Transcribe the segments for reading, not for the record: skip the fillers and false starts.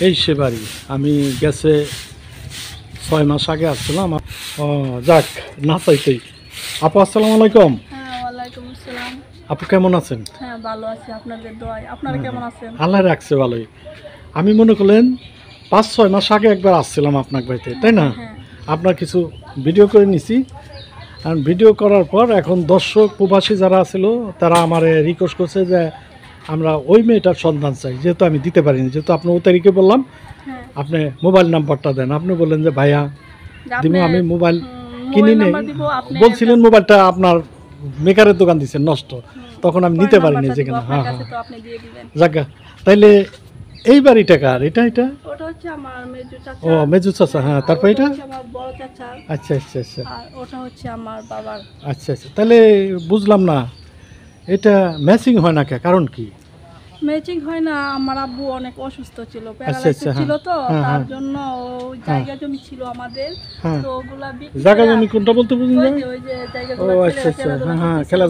এই সে বাড়ি আমি গেছে 6 মাস আগে আসছিলাম। যাক না চাইতেই। আপু আসসালামু আলাইকুম। হ্যাঁ, ওয়ালাইকুম আসসালাম। আপু কেমন আছেন? হ্যাঁ, ভালো আছি আপনাদের দোয়ায়। আপনারা কেমন আছেন? আল্লাহ রাখছে ভালোই। আমি মনে করলেন 5-6 মাস আগে একবার আসছিলাম আপনার বাড়িতে, তাই না? হ্যাঁ। আপনার কিছু ভিডিও করে নিছি। আর ভিডিও করার পর এখন দর্শক প্রবাসী যারা ছিল তারা আমার রিকোয়েস্ট করছে যে আমরা ওই মেয়েটার সন্ধান চাই, যেহেতু আমি দিতে পারিনি, যেহেতু আপনি ওই তারিখে বললাম হ্যাঁ। আপনি মোবাইল নাম্বারটা দেন। আপনি বললেন যে ভাইয়া দিব, আমি মোবাইল কিনি নেই। বলছিলেন মোবাইলটা আপনার মেকারের দোকান দিচ্ছেন নষ্ট, তখন আমি নিতে পারিনি যেখানে। হ্যাঁ হ্যাঁ, জায়গা তাইলে এই বাড়িটা কার? এটা এটা ওটা হচ্ছে আমার মেজু চাচা। ও মেজু চাচা, হ্যাঁ। তারপর এটা আমার বড় চাচা। আচ্ছা আচ্ছা আচ্ছা, আর ওটা হচ্ছে আমার বাবার। আচ্ছা আচ্ছা। তাহলে বুঝলাম না এটা ম্যাচিং হয় না, কারণ কি? ম্যাচিং হয় না, আমার আব্বু অনেক অসুস্থ ছিল, আচ্ছা, প্যারালাইসিস হ্যাঁ, ছিল, তো হ্যাঁ, তার হ্যাঁ। জন্য ওই জায়গা জমি ছিল আমাদের, হ্যাঁ। তো ওগুলা বিক্রি জায়গা করে জমি কোনটা বলতে বুঝুন ওই যায়? যে ওই যে ও জায়গাগুলো আচ্ছা আচ্ছা, হ্যাঁ হ্যাঁ, খেলা।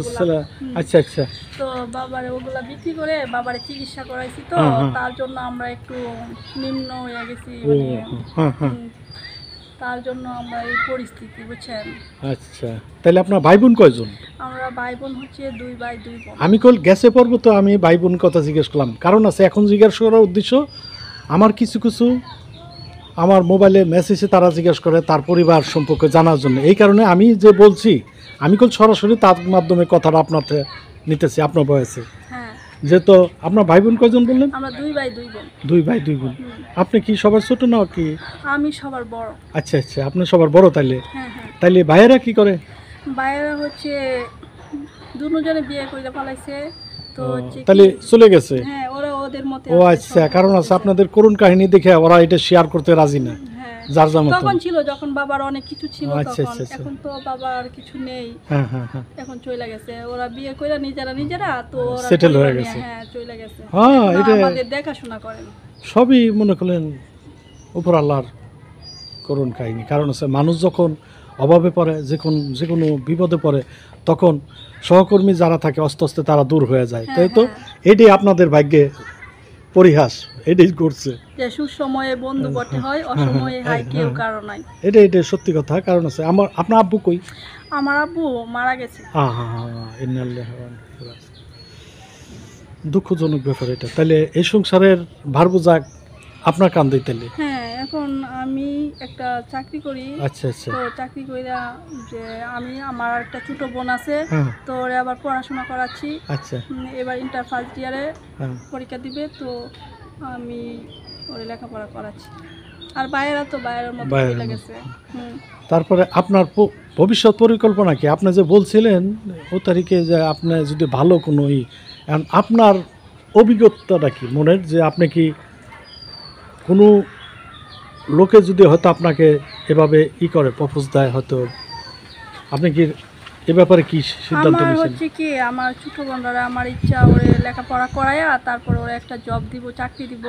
আচ্ছা আচ্ছা, তো বাবারে ওগুলা বিক্রি করে বাবারে চিকিৎসা করাইছি, তো হ্যাঁ, হ্যাঁ। তার জন্য আমরা একটু নিম্ন হয়ে গেছি, ও মানে হ্যাঁ হ্যাঁ, তার জন্য আমরা এই পরিস্থিতি, বুঝছেন। আচ্ছা। তাহলে আপনার ভাই বোন কয়জন? আমরা ভাই বোন হচ্ছে 2 ভাই 2 বোন। আমি কল গেছে পর্ব তো আমি ভাই বোন কথা জিজ্ঞেস করলাম, কারণ আছে এখন জিজ্ঞেস করার উদ্দেশ্য আমার কিছু কিছু আমার মোবাইলে মেসেজে তারা জিজ্ঞেস করে তার পরিবার সম্পর্কে জানার জন্য। এই কারণে আমি যে বলছি, আমি কল সরাসরি তার মাধ্যমে কথাটা আপনার নিতেছি আপনার বয়সে। হ্যাঁ, যেহেতু আপনার ভাই বোন কয়জন বললেন? আমরা 2 ভাই 2 বোন। 2 ভাই 2 বোন। আপনি কি সবার ছোট না কি? আমি সবার বড়। আচ্ছা আচ্ছা, আপনি সবার বড়। তাইলে হ্যাঁ হ্যাঁ, তাইলে ভাইয়েরা কি করে? ভাইয়েরা হচ্ছে দুজনে বিয়ে করে ফেলাইছে, তো হচ্ছে তাহলে চলে গেছে। হ্যাঁ, ওরা ওদের মতে ও আচ্ছা, কারণ আছে আপনাদের করুণ কাহিনী দেখে ওরা এটা শেয়ার করতে রাজি না, হ্যাঁ, যার যার মতো। তখন ছিল যখন বাবার অনেক কিছু ছিল, আচ্ছা, তখন। আচ্ছা, আচ্ছা। এখন তো বাবার কিছু নেই, হ্যাঁ হ্যাঁ হ্যাঁ, এখন চলে গেছে। ওরা বিয়ে করে নিজেরা তো ওরা Settle হয়ে পরিবার নিয়ে, গেছে। হ্যাঁ, চলে গেছে। হ্যাঁ, এখন এটা আমাদের দেখাশোনা করেন। সবই মনে করলেন উপর আল্লাহর করুণ কাহিনী। কারণ আছে মানুষ যখন অভাবে পড়ে, যে কোনো বিপদে পড়ে, তখন সহকর্মী যারা থাকে আস্তে আস্তে তারা দূর হয়ে যায়। হ্যাঁ, তাই তো এটাই আপনাদের ভাগ্যে পরিহাস, এটাই করছে। যে সুসময়ে বন্ধু বটে হয়, অসময়ে হাই কেউ কারো নাই। এটা সত্যি কথা। কারণ আছে আপনার আব্বু কই? আমার আব্বু মারা গেছে। হ্যাঁ হ্যাঁ হ্যাঁ, ইন্নালিল্লাহি ওয়া ইন্না ইলাইহি রাজিউন। দুঃখজনক ব্যাপার এটা। তাহলে এই সংসারের ভার বোঝা আপনার কাঁধেই তাহলে? হ্যাঁ, এখন আমি একটা চাকরি করি। আচ্ছা আচ্ছা, তো চাকরি কইরা যে আমার একটা ছোট বোন আছে, হ্যাঁ, তো ওরে আবার পড়াশোনা করাচ্ছি। আচ্ছা, এবার ইন্টার ফার্স্ট ইয়ারে হ্যাঁ। পরীক্ষা দিবে, তো আমি ওরে লেখাপড়া করাচ্ছি। আর বাইরের মতো বাইরের চলে মতো। গেছে। তারপরে আপনার ভবিষ্যৎ পরিকল্পনা কি? আপনি যে বলছিলেন ও তারিখে যে আপনি যদি ভালো কোনো এখন আপনার অভিজ্ঞতাটা কি মনের, যে আপনি কি কোনো লোকে যদি হয়তো আপনাকে এভাবে করে প্রপোজ দেয়, হয়তো আপনি কি এ ব্যাপারে কি সিদ্ধান্ত আমার নিয়েছেন? হচ্ছে কি, আমার ছোট বোনরা, আমার ইচ্ছা ওরে লেখাপড়া করাইয়া তারপরে ওরে একটা জব দিব, চাকরি দিব,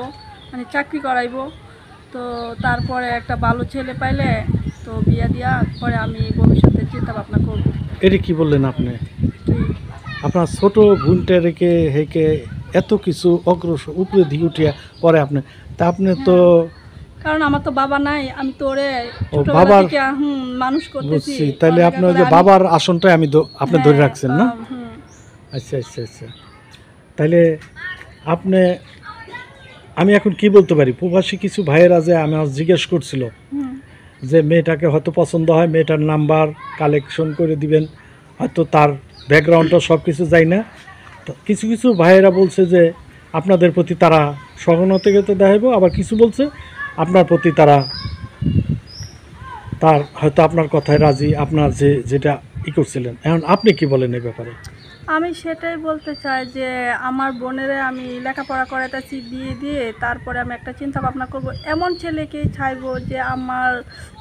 মানে চাকরি করাইবো। তো তারপরে একটা ভালো ছেলে পাইলে তো বিয়া দিয়া পরে আমি ভবিষ্যতে চিন্তা ভাবনা করব। এটা কি বললেন আপনি? আপনার ছোট বোনটা রেখে হেকে এত কিছু অগ্রসর উপরে দিকে উঠিয়া পরে আপনি তো কারণ আমার তো বাবা নাই, আমি তো ওরে বাবার থেকে মানুষ করতেছি। বুঝছি। তাহলে আপনি ওই যে বাবার আসনটাই আপনি ধরে রাখছেন না? আচ্ছা আচ্ছা আচ্ছা। তাহলে আমি এখন কি বলতে পারি, প্রবাসী কিছু ভাইয়েরা যে আমি আজ জিজ্ঞেস করছিল যে মেয়েটাকে হয়তো পছন্দ হয়, মেয়েটার নাম্বার কালেকশন করে দিবেন, হয়তো তার ব্যাকগ্রাউন্ডটা সব কিছু যাই না। তো কিছু কিছু ভাইয়েরা বলছে যে আপনাদের প্রতি তারা সহানুভূতি দেখাইব, আবার কিছু বলছে আপনার প্রতি তার হয়তো আপনার কথায় রাজি, আপনার যেটা করছিলেন। এখন আপনি কি বলেন এই ব্যাপারে? আমি সেটাই বলতে চাই যে আমার বোনেরে আমি লেখাপড়া করাইতেছি, বিয়ে দিয়ে তারপরে আমি একটা চিন্তা ভাবনা করব, এমন ছেলেকেই চাইবো যে আমার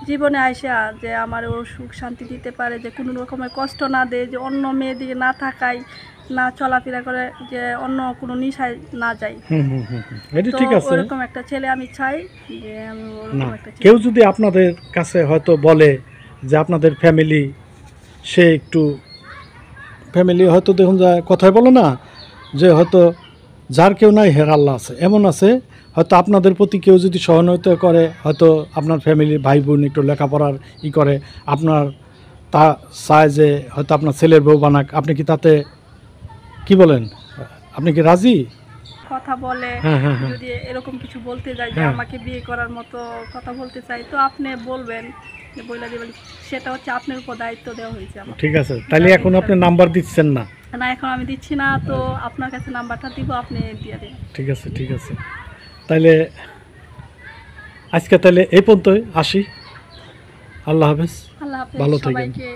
জীবনে আইসা যে আমার ও সুখ শান্তি দিতে পারে, যে কোনো রকমের কষ্ট না দেয়, যে অন্য মেয়ে দিকে না থাকায়, না চলাফেরা করে, যে অন্য কোনো নিশায় না যাই। এটা ঠিক আছে, ওরকম একটা ছেলে আমি চাই, যে আমি ওরকম একটা কেউ যদি আপনাদের কাছে হয়তো বলে যে আপনাদের ফ্যামিলি, সে একটু ফ্যামিলি হয়তো দেখুন যায় কথায় বলো না যে হয়তো যার কেউ নাই হের আল্লাহ আছে, এমন আছে হয়তো আপনাদের প্রতি কেউ যদি সহানুভূতি করে, হয়তো আপনার ফ্যামিলি ভাই বোন একটু লেখাপড়ার করে, আপনার তা চায় যে হয়তো আপনার ছেলের বউ বানাক, আপনি কি তাতে কি বলেন, আপনি কি রাজি? কথা বলে হ্যাঁ, হ্যাঁ, হ্যাঁ। যদি এরকম কিছু বলতে যায় যে হ্যাঁ। আমাকে বিয়ে করার মতো কথা বলতে চাই, তো আপনি বলবেন, যে বইলা দিবেন। সেটা হচ্ছে আপনার উপর দায়িত্ব দেওয়া হয়েছে আমার। ঠিক আছে, তাহলে এখন আপনি নাম্বার দিচ্ছেন না? না, এখন আমি দিচ্ছি না, তো আপনার কাছে নাম্বারটা দিব, আপনি দিয়ে দিন। ঠিক আছে, ঠিক আছে, তাইলে আজকে তাহলে এই পর্যন্তই আসি। আল্লাহ হাফেজ, আল্লাহ হাফেজ ভালো থাকেন। সবাইকে।